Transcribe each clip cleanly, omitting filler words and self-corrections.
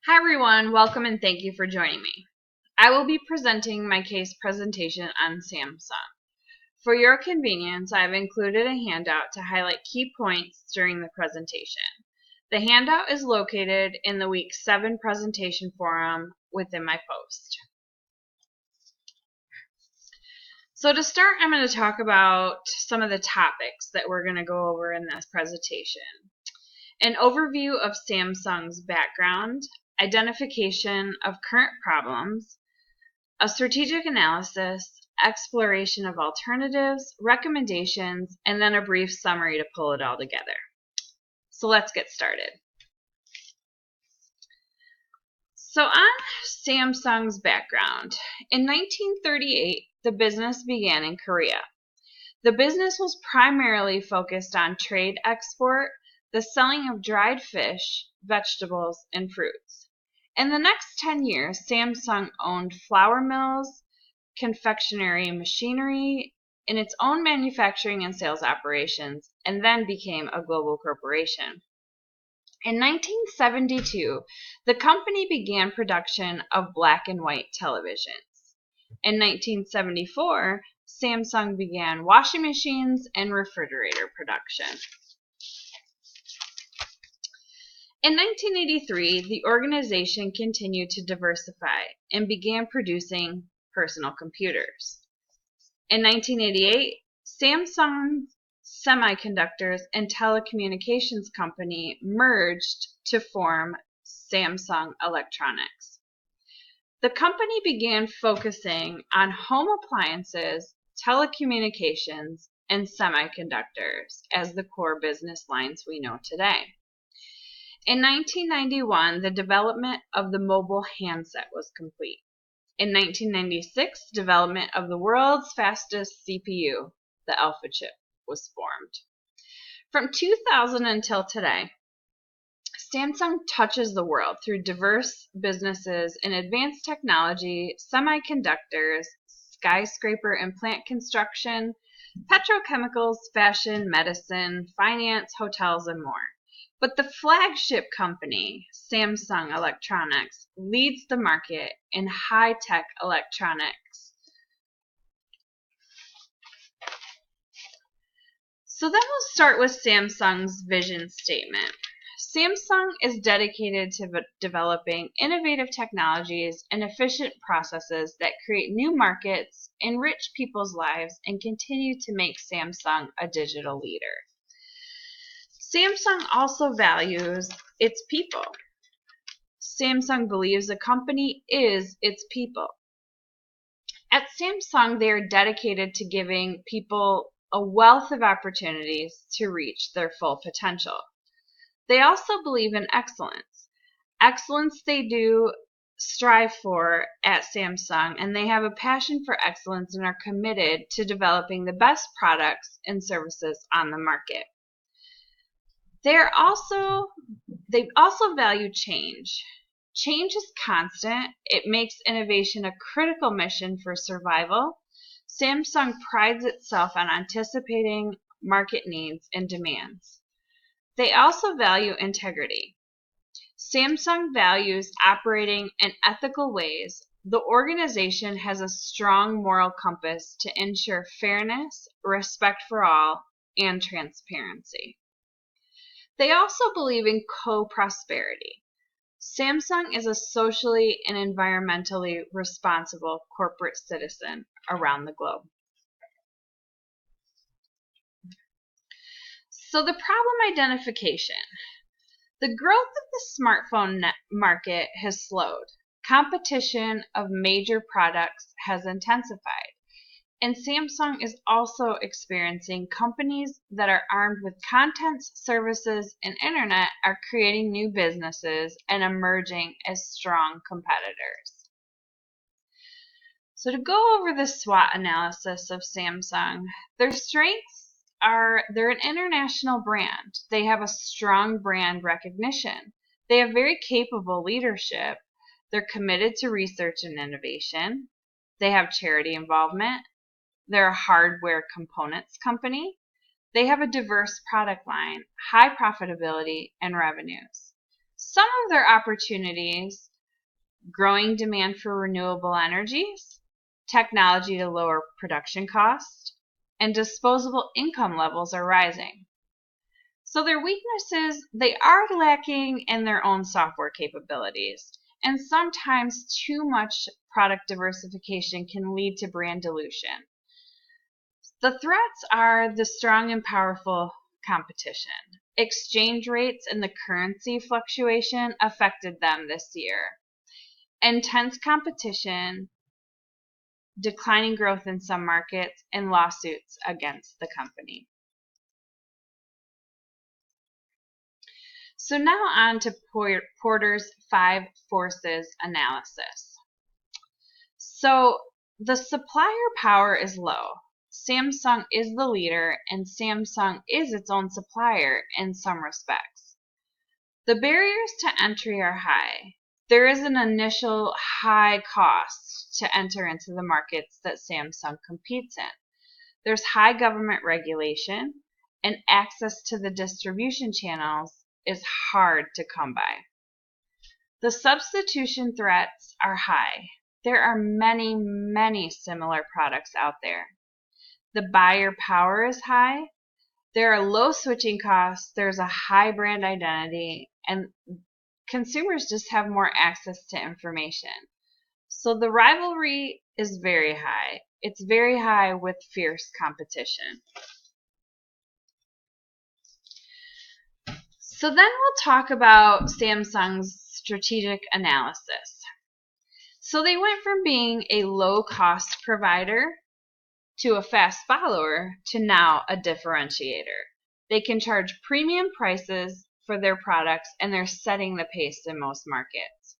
Hi everyone, welcome and thank you for joining me. I will be presenting my case presentation on Samsung. For your convenience, I have included a handout to highlight key points during the presentation. The handout is located in the Week 7 presentation forum within my post. So to start, I'm going to talk about some of the topics that we're going to go over in this presentation. An overview of Samsung's background, identification of current problems, a strategic analysis, exploration of alternatives, recommendations, and then a brief summary to pull it all together. So let's get started. So on Samsung's background, in 1938, the business began in Korea. The business was primarily focused on trade export, the selling of dried fish, vegetables, and fruits. In the next 10 years, Samsung owned flour mills, confectionery machinery, in its own manufacturing and sales operations, and then became a global corporation. In 1972, the company began production of black and white televisions. In 1974, Samsung began washing machines and refrigerator production. In 1983, the organization continued to diversify and began producing personal computers. In 1988, Samsung Semiconductors and Telecommunications Company merged to form Samsung Electronics. The company began focusing on home appliances, telecommunications, and semiconductors as the core business lines we know today. In 1991, the development of the mobile handset was complete. In 1996, development of the world's fastest CPU, the Alpha chip, was formed. From 2000 until today, Samsung touches the world through diverse businesses in advanced technology, semiconductors, skyscraper and plant construction, petrochemicals, fashion, medicine, finance, hotels, and more. But the flagship company, Samsung Electronics, leads the market in high-tech electronics. So then we'll start with Samsung's vision statement. Samsung is dedicated to developing innovative technologies and efficient processes that create new markets, enrich people's lives, and continue to make Samsung a digital leader. Samsung also values its people. Samsung believes a company is its people. At Samsung, they are dedicated to giving people a wealth of opportunities to reach their full potential. They also believe in excellence. Excellence they do strive for at Samsung, and they have a passion for excellence and are committed to developing the best products and services on the market. They also value change. Change is constant. It makes innovation a critical mission for survival. Samsung prides itself on anticipating market needs and demands. They also value integrity. Samsung values operating in ethical ways. The organization has a strong moral compass to ensure fairness, respect for all, and transparency. They also believe in co-prosperity. Samsung is a socially and environmentally responsible corporate citizen around the globe. So the problem identification. The growth of the smartphone market has slowed. Competition of major products has intensified. And Samsung is also experiencing companies that are armed with content, services, and internet are creating new businesses and emerging as strong competitors. So to go over the SWOT analysis of Samsung, their strengths are they're an international brand. They have a strong brand recognition. They have very capable leadership. They're committed to research and innovation. They have charity involvement. They're a hardware components company. They have a diverse product line, high profitability, and revenues. Some of their opportunities: growing demand for renewable energies, technology to lower production costs, and disposable income levels are rising. So their weaknesses: they are lacking in their own software capabilities, and sometimes too much product diversification can lead to brand dilution. The threats are the strong and powerful competition. Exchange rates and the currency fluctuation affected them this year. Intense competition, declining growth in some markets, and lawsuits against the company. So now on to Porter's 5 forces analysis. So the supplier power is low. Samsung is the leader, and Samsung is its own supplier in some respects. The barriers to entry are high. There is an initial high cost to enter into the markets that Samsung competes in. There's high government regulation, and access to the distribution channels is hard to come by. The substitution threats are high. There are many, many similar products out there. The buyer power is high. There are low switching costs. There's a high brand identity, and consumers just have more access to information. So the rivalry is very high. It's very high with fierce competition. So then we'll talk about Samsung's strategic analysis. So they went from being a low-cost provider to a fast follower to now a differentiator. They can charge premium prices for their products, and they're setting the pace in most markets.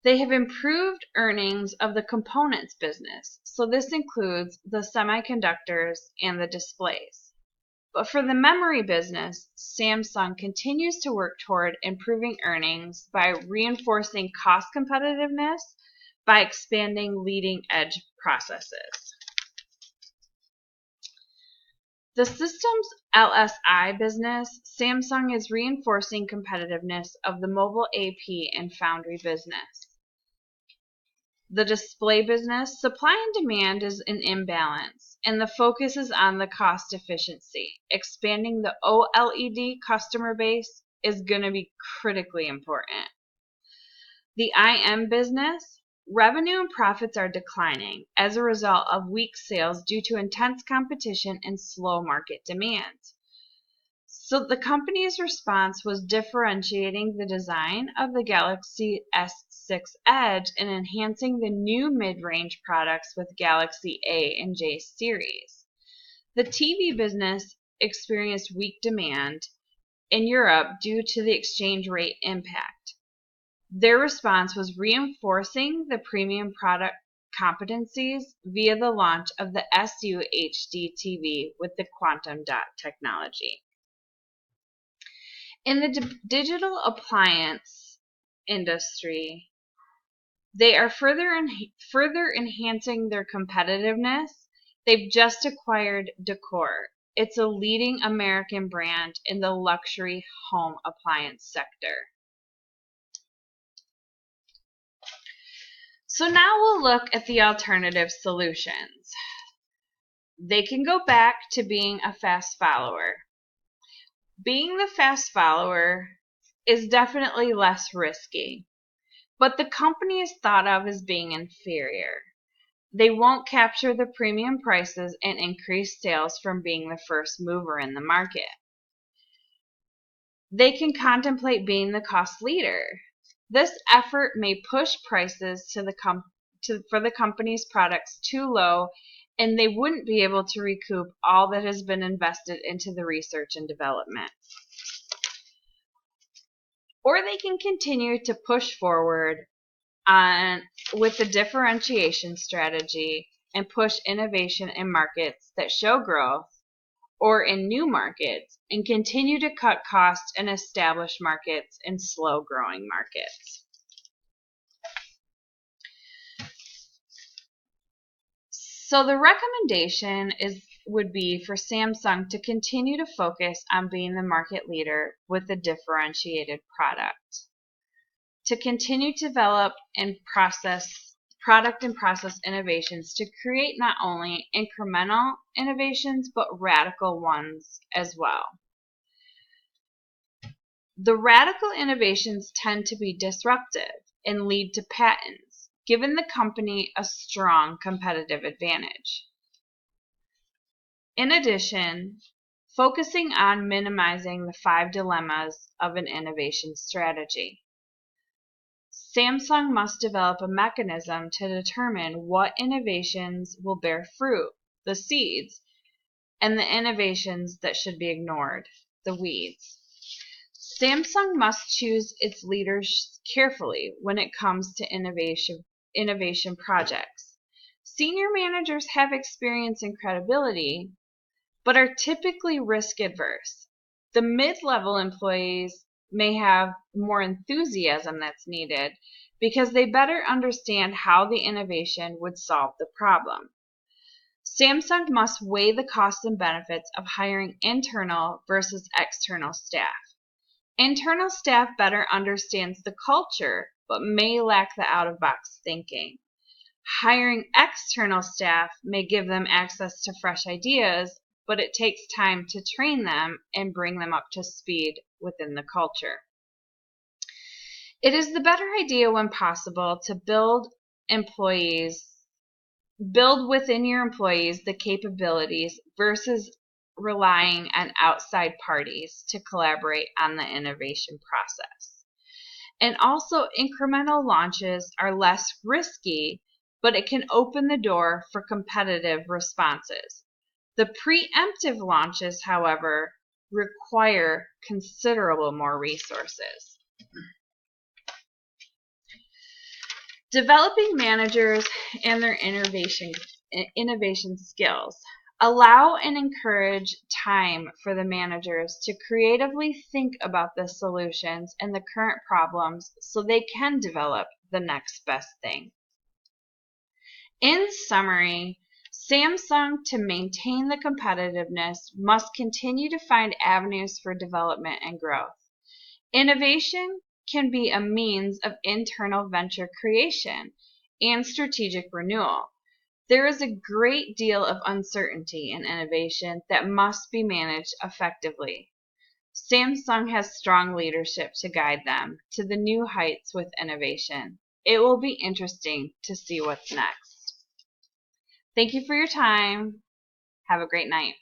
They have improved earnings of the components business, so this includes the semiconductors and the displays. But for the memory business, Samsung continues to work toward improving earnings by reinforcing cost competitiveness by expanding leading-edge processes. The systems LSI business, Samsung is reinforcing competitiveness of the mobile AP and foundry business. The display business, supply and demand is in imbalance, and the focus is on the cost efficiency. Expanding the OLED customer base is going to be critically important. The IM business, revenue and profits are declining as a result of weak sales due to intense competition and slow market demand. So the company's response was differentiating the design of the Galaxy S6 Edge and enhancing the new mid-range products with Galaxy A and J series. The TV business experienced weak demand in Europe due to the exchange rate impact. Their response was reinforcing the premium product competencies via the launch of the SU HD TV with the quantum dot technology. In the digital appliance industry, they are further enhancing their competitiveness. They've just acquired Decor. It's a leading American brand in the luxury home appliance sector. So now we'll look at the alternative solutions. They can go back to being a fast follower. Being the fast follower is definitely less risky, but the company is thought of as being inferior. They won't capture the premium prices and increase sales from being the first mover in the market. They can contemplate being the cost leader. This effort may push prices for the company's products too low, and they wouldn't be able to recoup all that has been invested into the research and development. Or they can continue to push forward with the differentiation strategy and push innovation in markets that show growth or in new markets, and continue to cut costs in established markets and slow-growing markets. So the recommendation is would be for Samsung to continue to focus on being the market leader with a differentiated product, to continue to develop and process product and process innovations to create not only incremental innovations but radical ones as well. The radical innovations tend to be disruptive and lead to patents, giving the company a strong competitive advantage. In addition, focusing on minimizing the 5 dilemmas of an innovation strategy. Samsung must develop a mechanism to determine what innovations will bear fruit, the seeds, and the innovations that should be ignored, the weeds. Samsung must choose its leaders carefully when it comes to innovation projects. Senior managers have experience and credibility, but are typically risk adverse. The mid-level employees may have more enthusiasm that's needed because they better understand how the innovation would solve the problem. Samsung must weigh the costs and benefits of hiring internal versus external staff. Internal staff better understands the culture but may lack the out-of-box thinking. Hiring external staff may give them access to fresh ideas, but it takes time to train them and bring them up to speed within the culture. It is the better idea when possible to build within your employees the capabilities versus relying on outside parties to collaborate on the innovation process. And also, incremental launches are less risky, but it can open the door for competitive responses. The preemptive launches, however, require considerable more resources. Developing managers and their innovation skills. Allow and encourage time for the managers to creatively think about the solutions and the current problems so they can develop the next best thing. In summary, Samsung, to maintain the competitiveness, must continue to find avenues for development and growth. Innovation can be a means of internal venture creation and strategic renewal. There is a great deal of uncertainty in innovation that must be managed effectively. Samsung has strong leadership to guide them to the new heights with innovation. It will be interesting to see what's next. Thank you for your time. Have a great night.